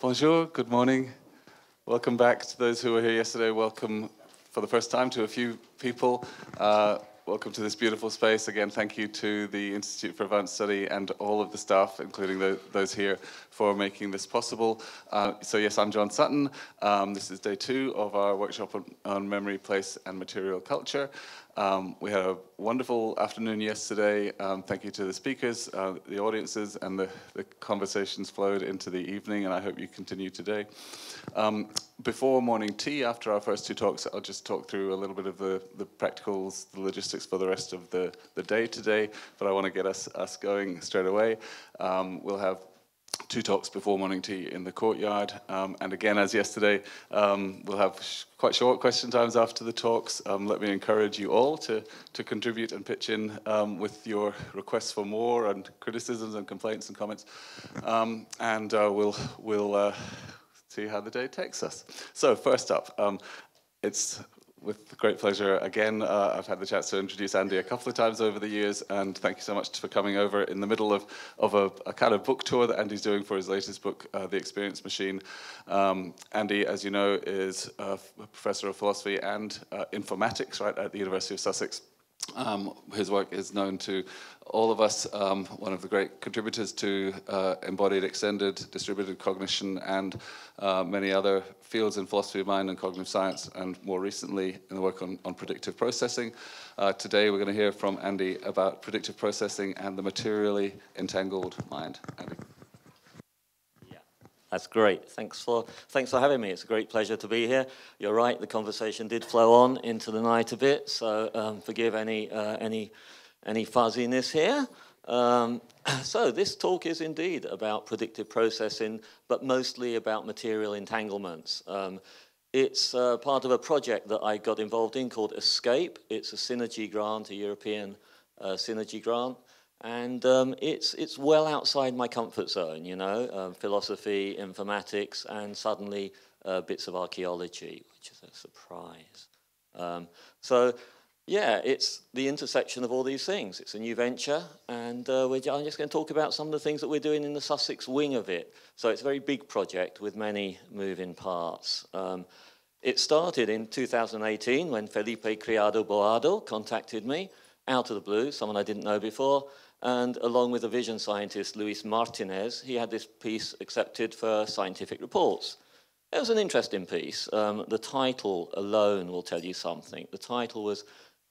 Bonjour, good morning. Welcome back to those who were here yesterday. Welcome for the first time to a few people. Welcome to this beautiful space. Again, thank you to the Institute for Advanced Study and all of the staff, including those here, for making this possible. So yes, I'm John Sutton. This is day 2 of our workshop on memory, place, and material culture. We had a wonderful afternoon yesterday. Thank you to the speakers, the audiences, and the conversations flowed into the evening, and I hope you continue today. Before morning tea, after our first 2 talks, I'll just talk through a little bit of the practicals, the logistics for the rest of the day today, but I want to get us going straight away. We'll have 2 talks before morning tea in the courtyard, and again, as yesterday, we'll have quite short question times after the talks. Let me encourage you all to contribute and pitch in with your requests for more and criticisms and complaints and comments, and we'll see how the day takes us. So first up, it's with great pleasure again. I've had the chance to introduce Andy a couple of times over the years, and thank you so much for coming over in the middle of a kind of book tour that Andy's doing for his latest book, The Experience Machine. Andy, as you know, is a professor of philosophy and informatics right at the University of Sussex. His work is known to all of us, one of the great contributors to embodied, extended, distributed cognition, and many other fields in philosophy of mind and cognitive science, and more recently in the work on predictive processing. Today we're going to hear from Andy about predictive processing and the materially entangled mind. Andy. That's great. Thanks for having me. It's a great pleasure to be here. You're right, the conversation did flow on into the night a bit, so forgive any fuzziness here. So this talk is indeed about predictive processing, but mostly about material entanglements. It's part of a project that I got involved in called ESCAPE. It's a synergy grant, a European synergy grant. And it's well outside my comfort zone, you know, philosophy, informatics, and suddenly bits of archaeology, which is a surprise. So, yeah, it's the intersection of all these things. It's a new venture, and I'm just going to talk about some of the things that we're doing in the Sussex wing of it. So it's a very big project with many moving parts. It started in 2018 when Felipe Criado Boado contacted me out of the blue, someone I didn't know before. And along with the vision scientist, Luis Martinez, he had this piece accepted for scientific reports. It was an interesting piece. The title alone will tell you something. The title was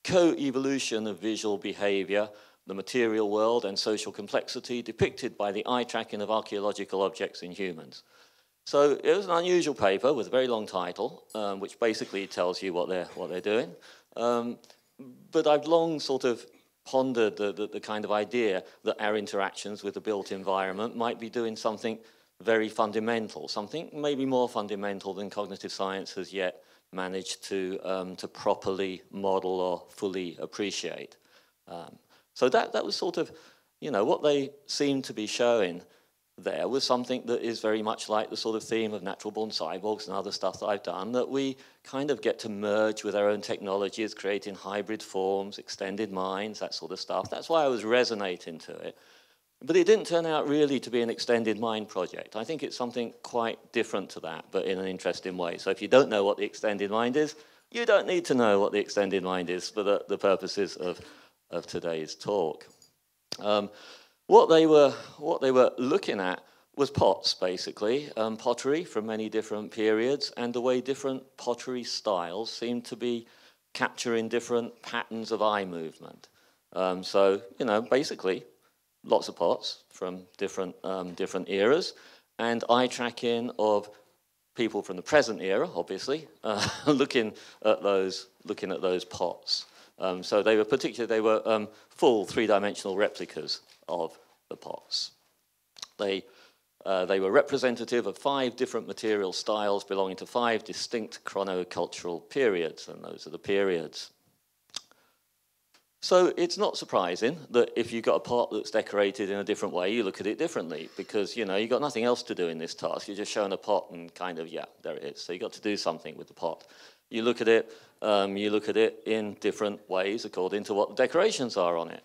Co-Evolution of Visual Behavior, the Material World and Social Complexity Depicted by the Eye Tracking of Archaeological Objects in Humans. So it was an unusual paper with a very long title, which basically tells you what they're doing. But I've long sort of pondered the kind of idea that our interactions with the built environment might be doing something very fundamental, something maybe more fundamental than cognitive science has yet managed to properly model or fully appreciate. So that was sort of, you know, what they seemed to be showing there was something that is very much like the sort of theme of natural-born cyborgs and other stuff that I've done, that we kind of get to merge with our own technologies, creating hybrid forms, extended minds, that sort of stuff. That's why I was resonating to it. But it didn't turn out really to be an extended mind project. I think it's something quite different to that, but in an interesting way. So if you don't know what the extended mind is, you don't need to know what the extended mind is for the purposes of today's talk. What they were looking at was pots, basically, pottery from many different periods, and the way different pottery styles seem to be capturing different patterns of eye movement. So, you know, basically, lots of pots from different eras, and eye tracking of people from the present era, obviously, looking at those pots. So they were full 3-dimensional replicas of the pots. They were representative of 5 different material styles belonging to 5 distinct chronocultural periods, and those are the periods. So it's not surprising that if you've got a pot that's decorated in a different way, you look at it differently, because, you know, you've got nothing else to do in this task. You're just showing a pot and kind of, yeah, there it is. So you've got to do something with the pot. You look at it in different ways according to what the decorations are on it.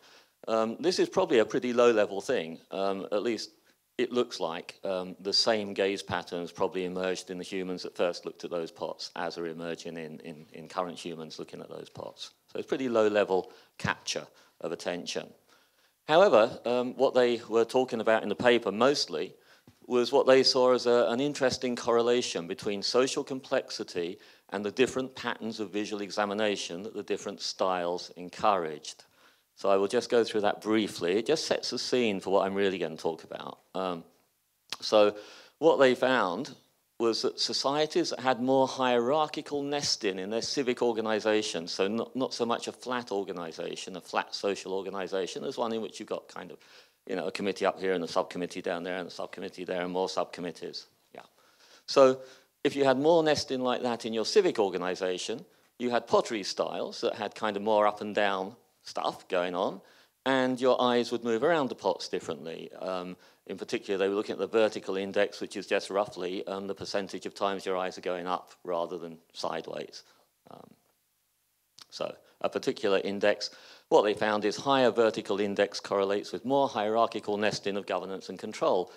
This is probably a pretty low-level thing, at least it looks like the same gaze patterns probably emerged in the humans that first looked at those pots as are emerging in current humans looking at those pots. So it's pretty low-level capture of attention. However, what they were talking about in the paper mostly was what they saw as an interesting correlation between social complexity and the different patterns of visual examination that the different styles encouraged. So I will just go through that briefly. It just sets the scene for what I'm really going to talk about. So what they found was that societies that had more hierarchical nesting in their civic organization, so not so much a flat organization, a flat social organization, as one in which you've got kind of, you know, a committee up here and a subcommittee down there and a subcommittee there and more subcommittees. Yeah. So if you had more nesting like that in your civic organization, you had pottery styles that had kind of more up and down stuff going on, and your eyes would move around the pots differently. In particular, they were looking at the vertical index, which is just roughly the percentage of times your eyes are going up rather than sideways. So a particular index, what they found is higher vertical index correlates with more hierarchical nesting of governance and control.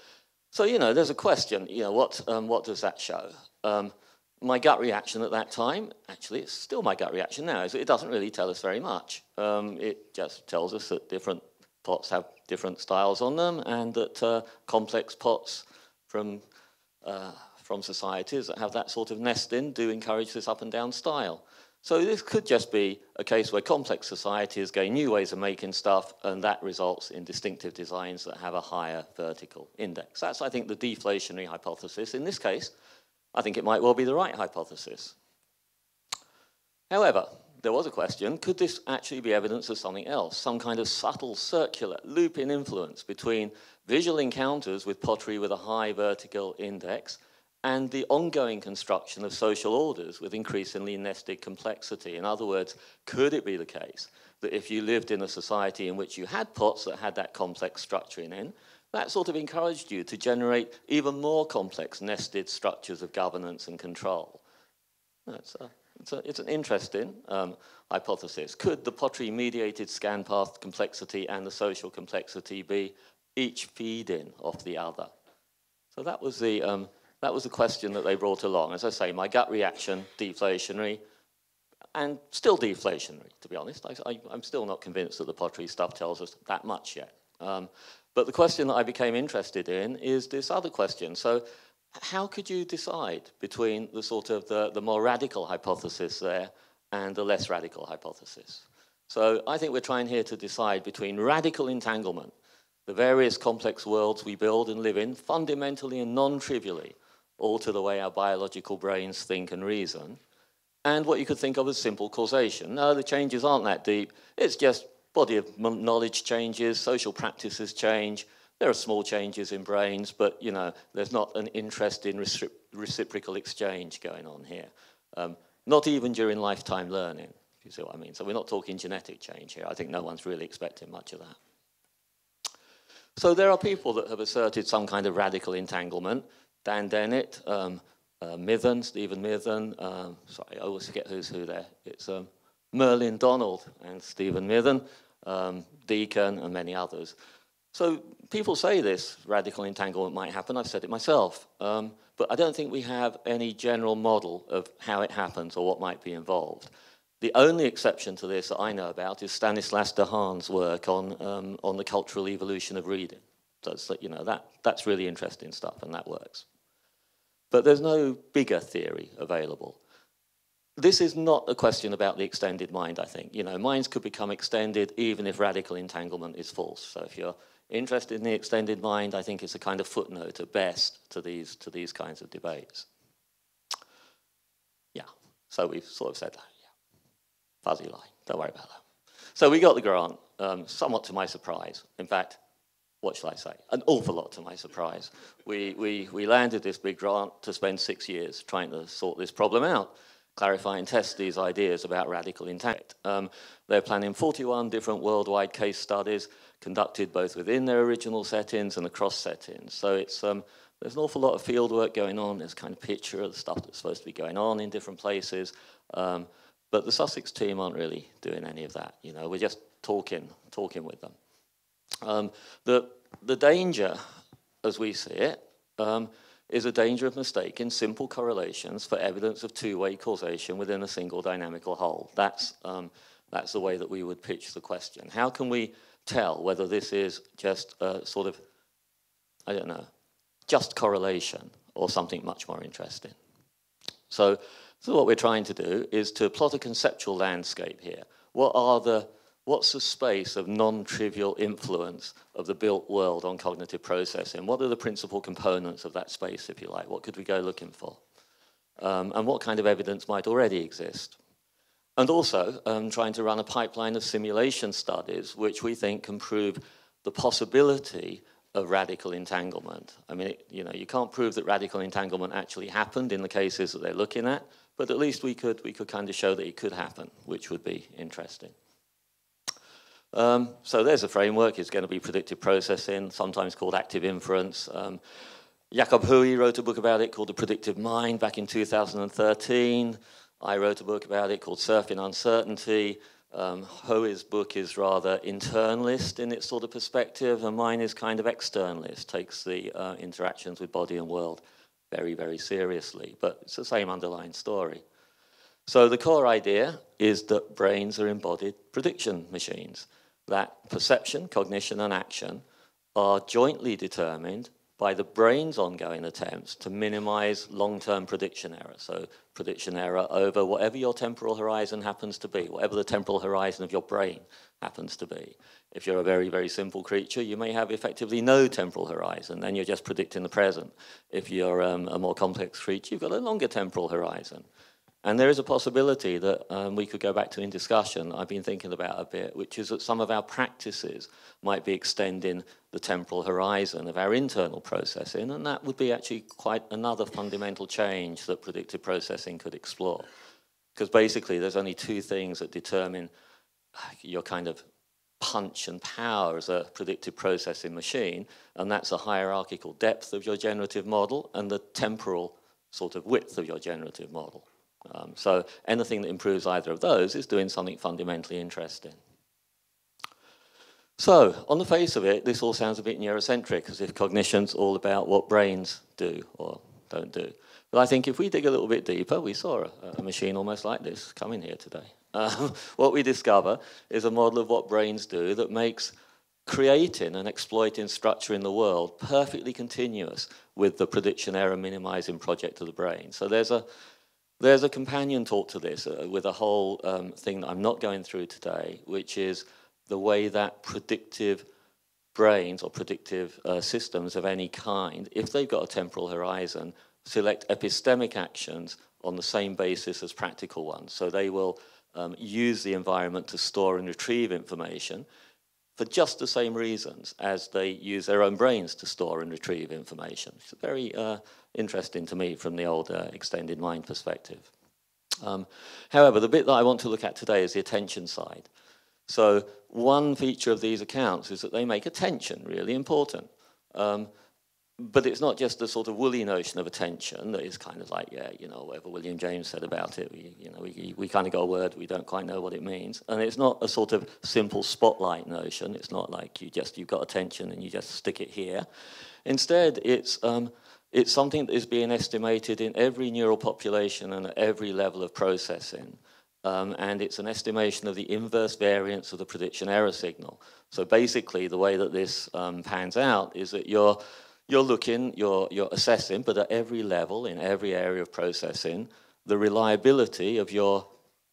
So, you know, there's a question, you know, what does that show? My gut reaction at that time, actually it's still my gut reaction now, is it doesn't really tell us very much. It just tells us that different pots have different styles on them, and that complex pots from societies that have that sort of nesting do encourage this up and down style. So this could just be a case where complex societies gain new ways of making stuff, and that results in distinctive designs that have a higher vertical index. That's, I think, the deflationary hypothesis. In this case, I think it might well be the right hypothesis. However, there was a question, could this actually be evidence of something else, some kind of subtle circular loop-in influence between visual encounters with pottery with a high vertical index and the ongoing construction of social orders with increasingly nested complexity? In other words, could it be the case that if you lived in a society in which you had pots that had that complex structuring in, that sort of encouraged you to generate even more complex nested structures of governance and control? It's an interesting hypothesis. Could the pottery-mediated scan path complexity and the social complexity be each feeding off the other? So that was the question that they brought along. As I say, my gut reaction, deflationary, and still deflationary, to be honest. I'm still not convinced that the pottery stuff tells us that much yet. But the question that I became interested in is this other question. So how could you decide between the sort of the more radical hypothesis there and the less radical hypothesis? So I think we're trying here to decide between radical entanglement, the various complex worlds we build and live in, fundamentally and non-trivially, alter the way our biological brains think and reason, and what you could think of as simple causation. No, the changes aren't that deep. It's just body of knowledge changes, social practices change. There are small changes in brains, but, you know, there's not an interest in reciprocal exchange going on here. Not even during lifetime learning, if you see what I mean. So we're not talking genetic change here. I think no one's really expecting much of that. So there are people that have asserted some kind of radical entanglement. Dan Dennett, Stephen Mithen, sorry, I always forget who's who there. It's Merlin Donald and Stephen Mithen, Deacon, and many others. So people say this radical entanglement might happen. I've said it myself. But I don't think we have any general model of how it happens or what might be involved. The only exception to this that I know about is Stanislas Dehaene's work on the cultural evolution of reading. So, you know, that's really interesting stuff, and that works. But there's no bigger theory available. This is not a question about the extended mind, I think. You know, minds could become extended even if radical entanglement is false. So if you're interested in the extended mind, I think it's a kind of footnote at best to these kinds of debates. Yeah, so we've sort of said that, yeah. Fuzzy line, don't worry about that. So we got the grant, somewhat to my surprise. In fact, what shall I say? An awful lot to my surprise. We landed this big grant to spend 6 years trying to sort this problem out, clarify and test these ideas about radical entanglement. They're planning 41 different worldwide case studies conducted both within their original settings and across settings. So it's there's an awful lot of field work going on. There's a kind of picture of the stuff that's supposed to be going on in different places. But the Sussex team aren't really doing any of that. You know, we're just talking with them. The danger as we see it, is a danger of mistaking simple correlations for evidence of two-way causation within a single dynamical whole. That's the way that we would pitch the question. How can we tell whether this is just a sort of, I don't know, just correlation or something much more interesting? So what we're trying to do is to plot a conceptual landscape here. What's the space of non-trivial influence of the built world on cognitive processing? What are the principal components of that space, if you like? What could we go looking for? And what kind of evidence might already exist? And also trying to run a pipeline of simulation studies which we think can prove the possibility of radical entanglement. I mean, you can't prove that radical entanglement actually happened in the cases that they're looking at, but at least we could kind of show that it could happen, which would be interesting. So there's a framework. It's going to be predictive processing, sometimes called active inference. Jakob Hui wrote a book about it called The Predictive Mind back in 2013. I wrote a book about it called Surfing Uncertainty. Hui's book is rather internalist in its sort of perspective, and mine is kind of externalist, takes the interactions with body and world very, very seriously, but it's the same underlying story. So the core idea is that brains are embodied prediction machines, that perception, cognition, and action are jointly determined by the brain's ongoing attempts to minimize long-term prediction error. So prediction error over whatever your temporal horizon happens to be, whatever the temporal horizon of your brain happens to be. If you're a very, very simple creature, you may have effectively no temporal horizon, then you're just predicting the present. If you're a more complex creature, you've got a longer temporal horizon. And there is a possibility that we could go back to in discussion, I've been thinking about a bit, which is that some of our practices might be extending the temporal horizon of our internal processing, and that would be actually quite another fundamental change that predictive processing could explore. Because basically there's only two things that determine your kind of punch and power as a predictive processing machine, and that's the hierarchical depth of your generative model and the temporal sort of width of your generative model. So anything that improves either of those is doing something fundamentally interesting. So on the face of it, this all sounds a bit neurocentric, as if cognition's all about what brains do or don't do. But I think if we dig a little bit deeper, we saw a machine almost like this come in here today. What we discover is a model of what brains do that makes creating and exploiting structure in the world perfectly continuous with the prediction error minimizing project of the brain. So there's a companion talk to this with a whole thing that I'm not going through today, which is the way that predictive brains or predictive systems of any kind, if they've got a temporal horizon, select epistemic actions on the same basis as practical ones. So they will use the environment to store and retrieve information for just the same reasons as they use their own brains to store and retrieve information. It's very interesting to me from the old extended mind perspective. However, the bit that I want to look at today is the attention side. So one feature of these accounts is that they make attention really important. But it's not just the sort of woolly notion of attention that is kind of like, yeah, you know, whatever William James said about it, we kind of got a word, we don't quite know what it means. And it's not a sort of simple spotlight notion. It's not like you've got attention and you just stick it here. Instead, it's something that is being estimated in every neural population and at every level of processing. And it's an estimation of the inverse variance of the prediction error signal. So basically, the way that this pans out is that you're assessing, but at every level, in every area of processing, the reliability of your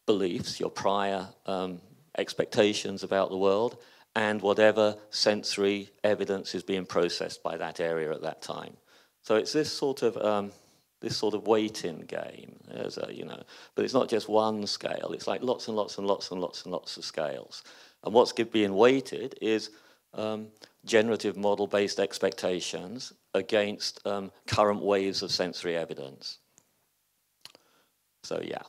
beliefs, your prior expectations about the world, and whatever sensory evidence is being processed by that area at that time. So it's this sort of weighting game, but it's not just one scale. It's like lots and lots and lots and lots and lots of scales. And what's being weighted is generative model-based expectations against current waves of sensory evidence. So yeah,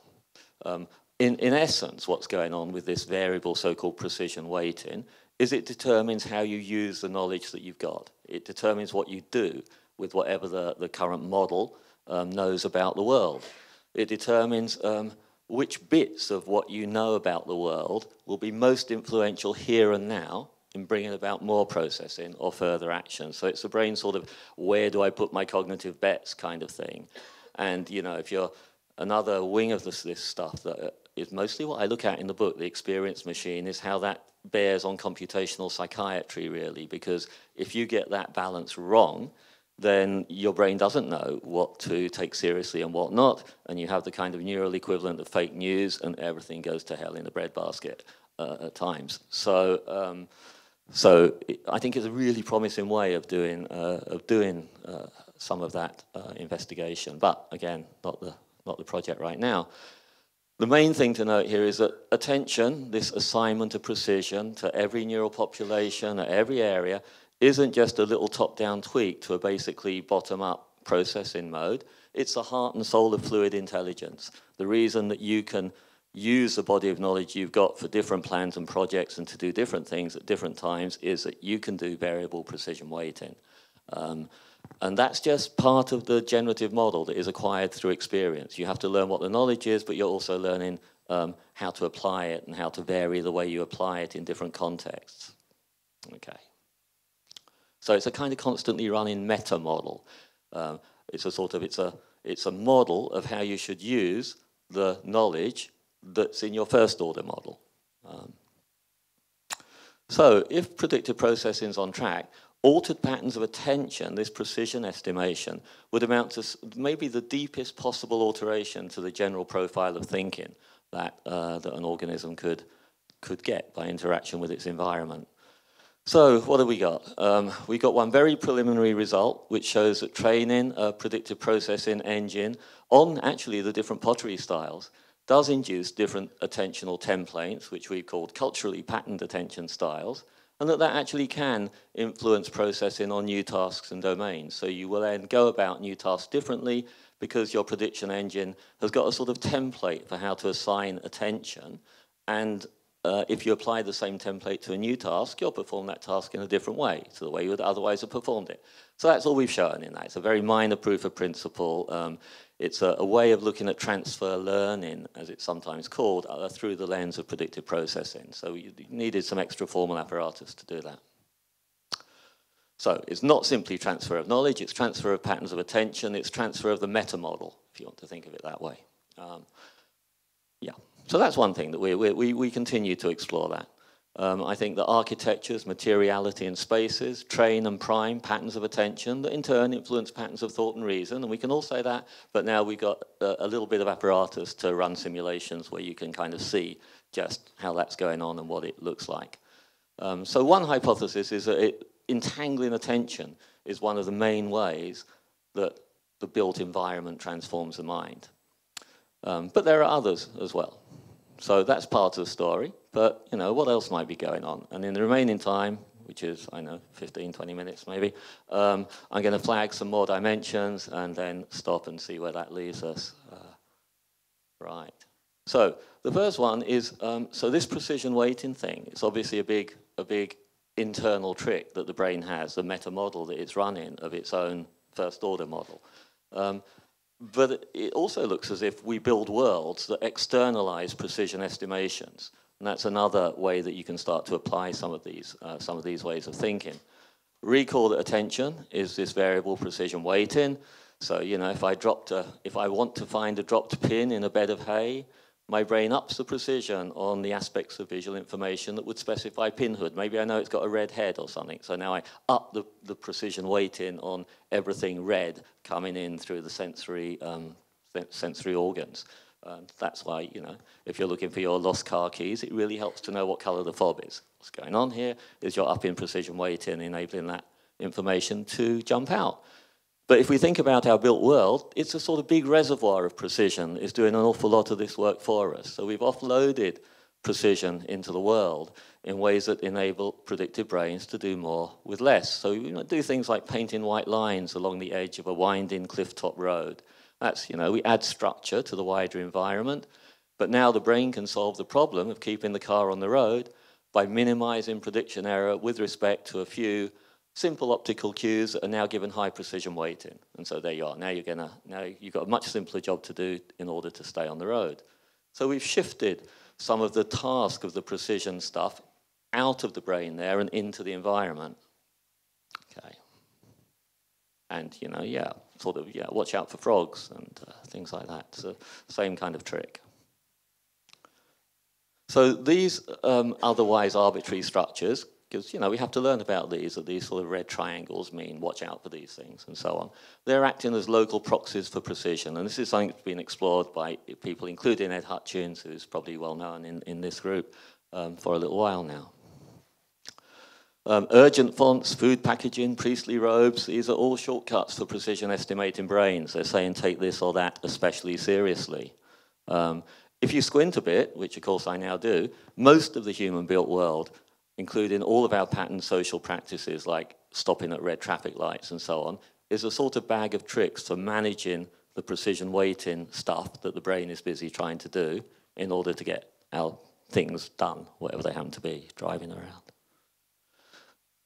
in essence, what's going on with this variable so-called precision weighting is it determines how you use the knowledge that you've got. It determines what you do with whatever the current model knows about the world. It determines which bits of what you know about the world will be most influential here and now, in bringing about more processing or further action. So it's the brain sort of, where do I put my cognitive bets kind of thing. And, you know, if you're another wing of this stuff that is mostly what I look at in the book, the experience machine, is how that bears on computational psychiatry, really, because if you get that balance wrong, then your brain doesn't know what to take seriously and what not, and you have the kind of neural equivalent of fake news, and everything goes to hell in the breadbasket at times. So, I think it's a really promising way of doing some of that investigation. But again, not the project right now. The main thing to note here is that attention, this assignment of precision to every neural population at every area, isn't just a little top-down tweak to a basically bottom-up processing mode. It's the heart and soul of fluid intelligence. The reason that you can use the body of knowledge you've got for different plans and projects and to do different things at different times is that you can do variable precision weighting. And that's just part of the generative model that is acquired through experience. You have to learn what the knowledge is, but you're also learning how to apply it and how to vary the way you apply it in different contexts. Okay. So it's a kind of constantly running meta model. It's a model of how you should use the knowledge that's in your first order model. So if predictive processing is on track, altered patterns of attention, this precision estimation, would amount to maybe the deepest possible alteration to the general profile of thinking that an organism could get by interaction with its environment. So what have we got? We got one very preliminary result, which shows that training a predictive processing engine on actually the different pottery styles does induce different attentional templates, which we've called culturally patterned attention styles, and that actually can influence processing on new tasks and domains. So you will then go about new tasks differently because your prediction engine has got a sort of template for how to assign attention, and if you apply the same template to a new task, you'll perform that task in a different way to the way you would otherwise have performed it. So that's all we've shown in that. It's a very minor proof of principle. It's a way of looking at transfer learning, as it's sometimes called, through the lens of predictive processing. So you needed some extra formal apparatus to do that. So it's not simply transfer of knowledge, it's transfer of patterns of attention, it's transfer of the meta model, if you want to think of it that way. Yeah. So that's one thing that we continue to explore that. I think that architectures, materiality and spaces train and prime patterns of attention that in turn influence patterns of thought and reason, and we can all say that, but now we've got a little bit of apparatus to run simulations where you can kind of see just how that's going on and what it looks like. So one hypothesis is that entangling attention is one of the main ways that the built environment transforms the mind. But there are others as well. So that's part of the story, but you know, what else might be going on? And in the remaining time, which is, I know, 15, 20 minutes maybe, I'm going to flag some more dimensions and then stop and see where that leaves us. Right. So the first one is, so this precision weighting thing, it's obviously a big internal trick that the brain has, the meta model that it's running of its own first order model. But it also looks as if we build worlds that externalize precision estimations. And that's another way that you can start to apply some of these ways of thinking. Recall that attention is this variable precision weighting. So, you know, if I want to find a dropped pin in a bed of hay, my brain ups the precision on the aspects of visual information that would specify pinhood. Maybe I know it's got a red head or something, so now I up the precision weighting on everything red coming in through the sensory organs. That's why, you know, if you're looking for your lost car keys, it really helps to know what colour the fob is. What's going on here is you're upping precision weighting, enabling that information to jump out. But if we think about our built world, it's a sort of big reservoir of precision. It's doing an awful lot of this work for us. So we've offloaded precision into the world in ways that enable predictive brains to do more with less. So you know, do things like painting white lines along the edge of a winding cliff-top road. That's, you know, we add structure to the wider environment. But now the brain can solve the problem of keeping the car on the road by minimizing prediction error with respect to a few simple optical cues that are now given high precision weighting. And so there you are. Now you've got a much simpler job to do in order to stay on the road. So we've shifted some of the task of the precision stuff out of the brain there and into the environment. Okay. And, you know, yeah, sort of, yeah, watch out for frogs and things like that. So same kind of trick. So these otherwise arbitrary structures, because, you know, we have to learn about these, that these sort of red triangles mean watch out for these things and so on. They're acting as local proxies for precision. And this is something that's been explored by people, including Ed Hutchins, who's probably well known in this group, for a little while now. Urgent fonts, food packaging, priestly robes, these are all shortcuts for precision estimating brains. They're saying take this or that especially seriously. If you squint a bit, which of course I now do, most of the human-built world, including all of our patterned social practices like stopping at red traffic lights and so on, is a sort of bag of tricks for managing the precision weighting stuff that the brain is busy trying to do in order to get our things done, whatever they happen to be, driving around.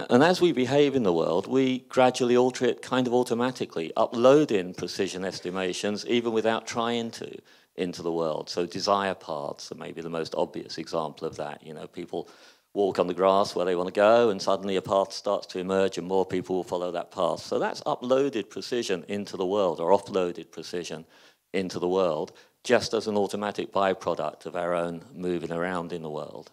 And as we behave in the world, we gradually alter it kind of automatically, uploading precision estimations even without trying to into the world. So desire paths are maybe the most obvious example of that. You know, people walk on the grass where they want to go and suddenly a path starts to emerge and more people will follow that path. So that's uploaded precision into the world, or offloaded precision into the world, just as an automatic byproduct of our own moving around in the world.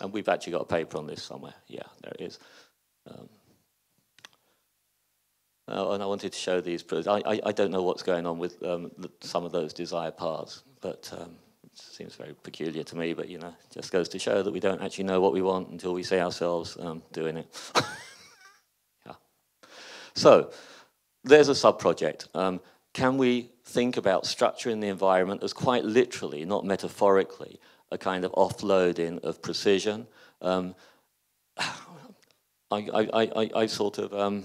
And we've actually got a paper on this somewhere. Yeah, there it is. And I wanted to show these. I don't know what's going on with some of those desire paths, but it seems very peculiar to me. But, you know, it just goes to show that we don't actually know what we want until we see ourselves doing it. Yeah. So there's a sub-project. Can we think about structuring the environment as quite literally, not metaphorically, a kind of offloading of precision? I sort of,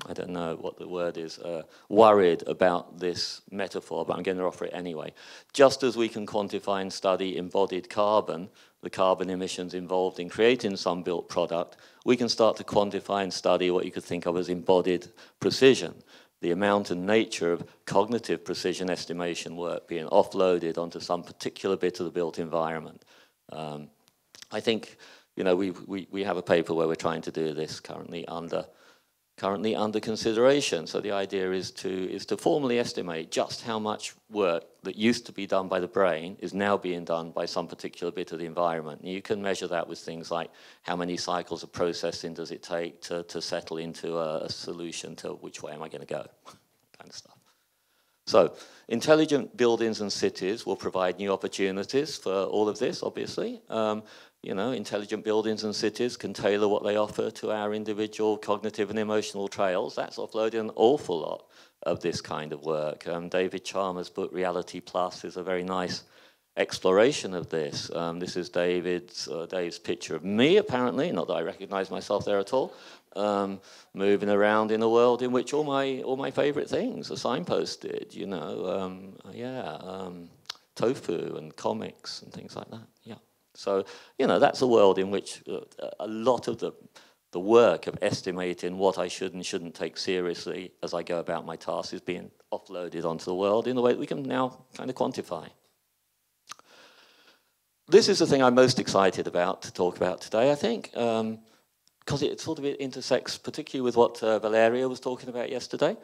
I don't know what the word is, worried about this metaphor, but I'm going to offer it anyway. Just as we can quantify and study embodied carbon, the carbon emissions involved in creating some built product, we can start to quantify and study what you could think of as embodied precision, the amount and nature of cognitive precision estimation work being offloaded onto some particular bit of the built environment. I think, you know, we have a paper where we're trying to do this currently under consideration. So the idea is to formally estimate just how much work that used to be done by the brain is now being done by some particular bit of the environment. And you can measure that with things like how many cycles of processing does it take to settle into a solution to which way am I going to go, kind of stuff. So intelligent buildings and cities will provide new opportunities for all of this, obviously. You know, intelligent buildings and cities can tailor what they offer to our individual cognitive and emotional trails. That's offloading an awful lot of this kind of work. David Chalmers' book Reality Plus is a very nice exploration of this. This is Dave's picture of me, apparently, not that I recognize myself there at all, moving around in a world in which all my favorite things are signposted, you know, tofu and comics and things like that, yeah. So, you know, that's a world in which a lot of the work of estimating what I should and shouldn't take seriously as I go about my tasks is being offloaded onto the world in a way that we can now kind of quantify. This is the thing I'm most excited about to talk about today, I think, because it sort of intersects particularly with what Valeria was talking about yesterday.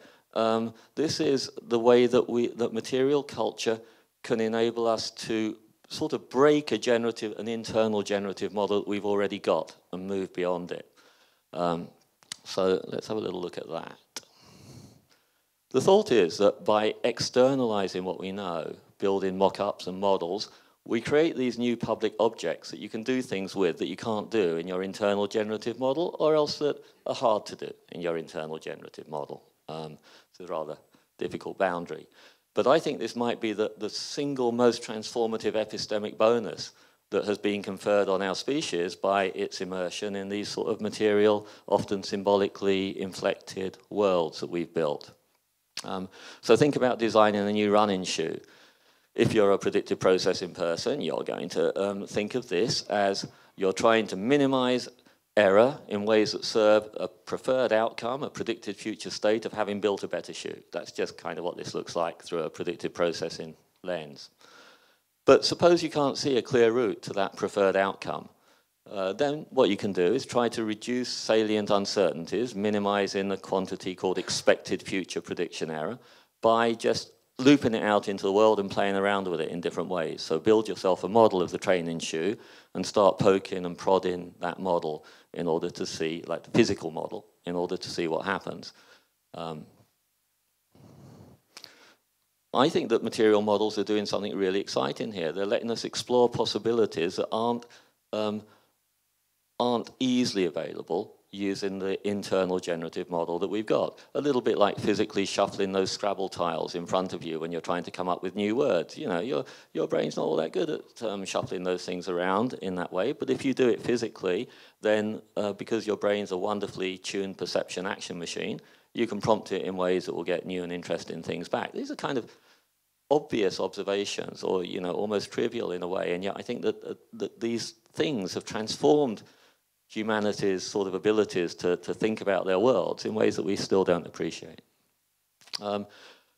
This is the way that material culture can enable us to sort of break an internal generative model that we've already got and move beyond it. So let's have a little look at that. The thought is that by externalizing what we know, building mock-ups and models, we create these new public objects that you can do things with that you can't do in your internal generative model, or else that are hard to do in your internal generative model. It's a rather difficult boundary. But I think this might be the single most transformative epistemic bonus that has been conferred on our species by its immersion in these sort of material, often symbolically inflected worlds that we've built. So think about designing a new running shoe. If you're a predictive processing person, you're going to think of this as you're trying to minimize error in ways that serve a preferred outcome, a predicted future state of having built a better shoe. That's just kind of what this looks like through a predictive processing lens. But suppose you can't see a clear route to that preferred outcome. Then what you can do is try to reduce salient uncertainties, minimizing the quantity called expected future prediction error, by just looping it out into the world and playing around with it in different ways. So build yourself a model of the training shoe and start poking and prodding that model in order to see, like the physical model, in order to see what happens. I think that material models are doing something really exciting here. They're letting us explore possibilities that aren't easily available using the internal generative model that we've got. A little bit like physically shuffling those Scrabble tiles in front of you when you're trying to come up with new words. You know, your brain's not all that good at shuffling those things around in that way, but if you do it physically, then because your brain's a wonderfully tuned perception action machine, you can prompt it in ways that will get new and interesting things back. These are kind of obvious observations, or almost trivial in a way, and yet I think that these things have transformed humanity's sort of abilities to think about their worlds in ways that we still don't appreciate.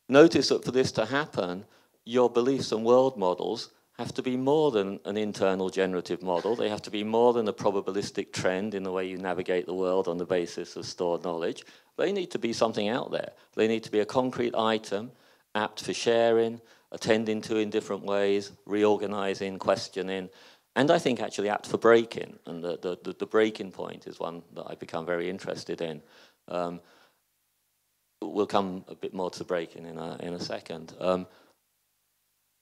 Notice that for this to happen, your beliefs and world models have to be more than an internal generative model. They have to be more than a probabilistic trend in the way you navigate the world on the basis of stored knowledge. They need to be something out there. They need to be a concrete item, apt for sharing, attending to in different ways, reorganizing, questioning, and I think actually apt for breaking. And the breaking point is one that I've become very interested in. We'll come a bit more to the breaking in a second.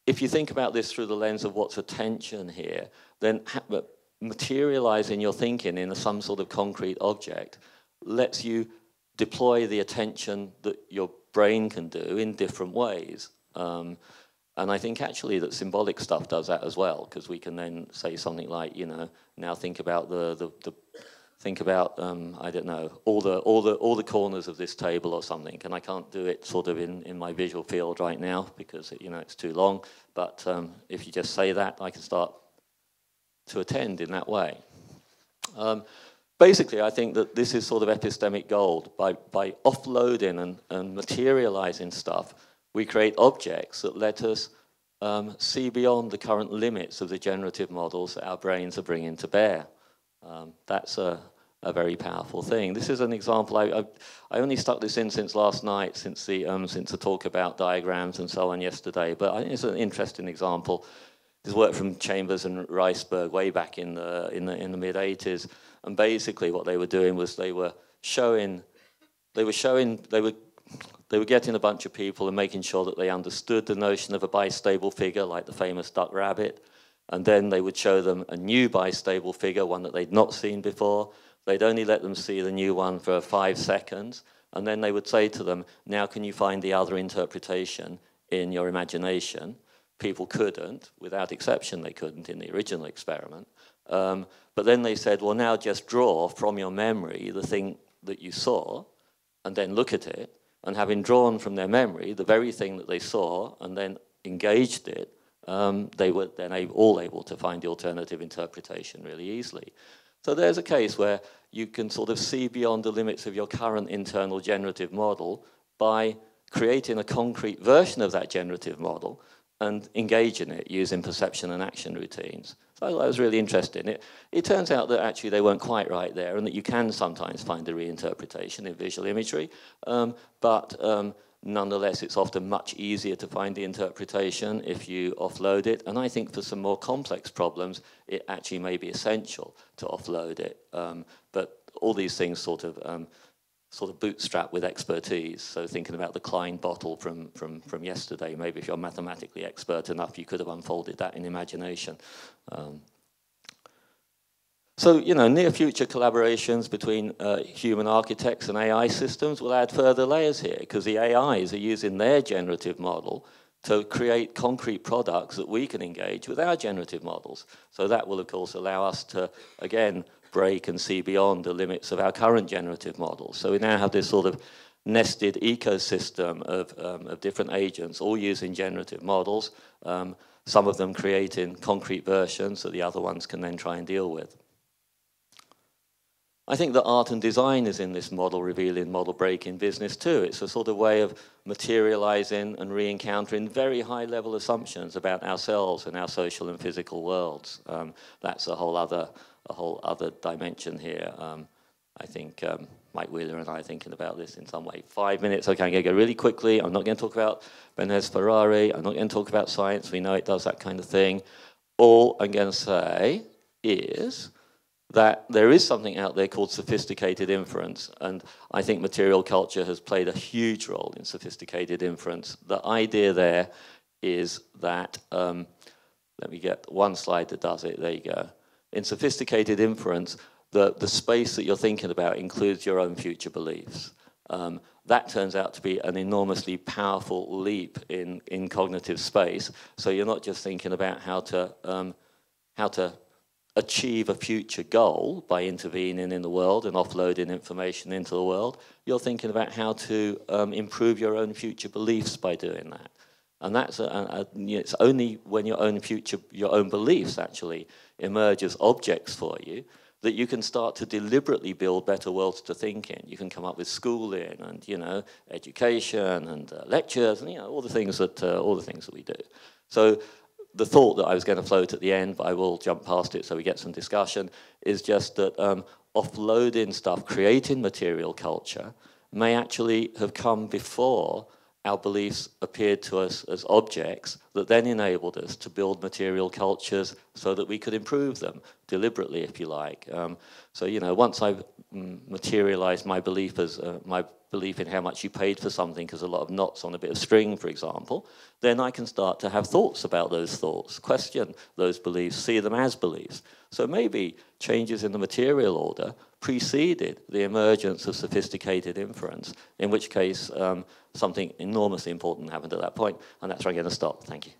If you think about this through the lens of what's attention here, then materializing your thinking in some sort of concrete object lets you deploy the attention that your brain can do in different ways. And I think actually that symbolic stuff does that as well, because we can then say something like, now think about I don't know, all the corners of this table or something. And I can't do it sort of in my visual field right now because it's too long. But if you just say that, I can start to attend in that way. Basically, I think that this is sort of epistemic gold. By offloading and materializing stuff, we create objects that let us see beyond the current limits of the generative models that our brains are bringing to bear. That's a very powerful thing. This is an example. I only stuck this in since last night, since the talk about diagrams and so on yesterday. But I think it's an interesting example. This work from Chambers and Riceberg way back in the mid-80s. And basically, what they were doing was they were getting a bunch of people and making sure that they understood the notion of a bistable figure, like the famous duck rabbit. And then they would show them a new bistable figure, one that they'd not seen before. They'd only let them see the new one for 5 seconds. And then they would say to them, now can you find the other interpretation in your imagination? People couldn't. Without exception, they couldn't in the original experiment. But then they said, well, now just draw from your memory the thing that you saw and then look at it. And having drawn from their memory the very thing that they saw and then engaged it, they were then all able to find the alternative interpretation really easily. So there's a case where you can sort of see beyond the limits of your current internal generative model by creating a concrete version of that generative model and engaging it using perception and action routines. So that was really interesting. It turns out that actually they weren't quite right there and that you can sometimes find a reinterpretation in visual imagery, but nonetheless it's often much easier to find the interpretation if you offload it. And I think for some more complex problems, it actually may be essential to offload it. But all these things sort of bootstrap with expertise. So thinking about the Klein bottle from yesterday, maybe if you're mathematically expert enough, you could have unfolded that in imagination. So, near future collaborations between human architects and AI systems will add further layers here, because the AIs are using their generative model to create concrete products that we can engage with our generative models. So that will, of course, allow us to, again, break and see beyond the limits of our current generative models. So we now have this sort of nested ecosystem of different agents, all using generative models, some of them creating concrete versions that the other ones can then try and deal with. I think that art and design is in this model revealing, model breaking business too. It's a sort of way of materializing and re-encountering very high level assumptions about ourselves and our social and physical worlds. That's a whole other dimension here. I think Mike Wheeler and I are thinking about this in some way. 5 minutes, okay, I'm going to go really quickly. I'm not going to talk about Benez Ferrari. I'm not going to talk about science. We know it does that kind of thing. All I'm going to say is that there is something out there called sophisticated inference, and I think material culture has played a huge role in sophisticated inference. The idea there is that, let me get one slide that does it, there you go. In sophisticated inference, the space that you're thinking about includes your own future beliefs. That turns out to be an enormously powerful leap in cognitive space, so you're not just thinking about how to achieve a future goal by intervening in the world and offloading information into the world. You're thinking about how to improve your own future beliefs by doing that. And that's it's only when your own beliefs actually emerge as objects for you that you can start to deliberately build better worlds to think in. You can come up with schooling and, you know, education and lectures and, you know, all the things that we do. So the thought that I was going to float at the end, but I will jump past it so we get some discussion, is just that offloading stuff, creating material culture, may actually have come before our beliefs appeared to us as objects that then enabled us to build material cultures so that we could improve them, deliberately, if you like. So, you know, once I've materialized my belief as my belief in how much you paid for something because a lot of knots on a bit of string, for example, then I can start to have thoughts about those thoughts, question those beliefs, see them as beliefs. So maybe changes in the material order preceded the emergence of sophisticated inference, in which case something enormously important happened at that point, and that's where I'm going to stop. Thank you.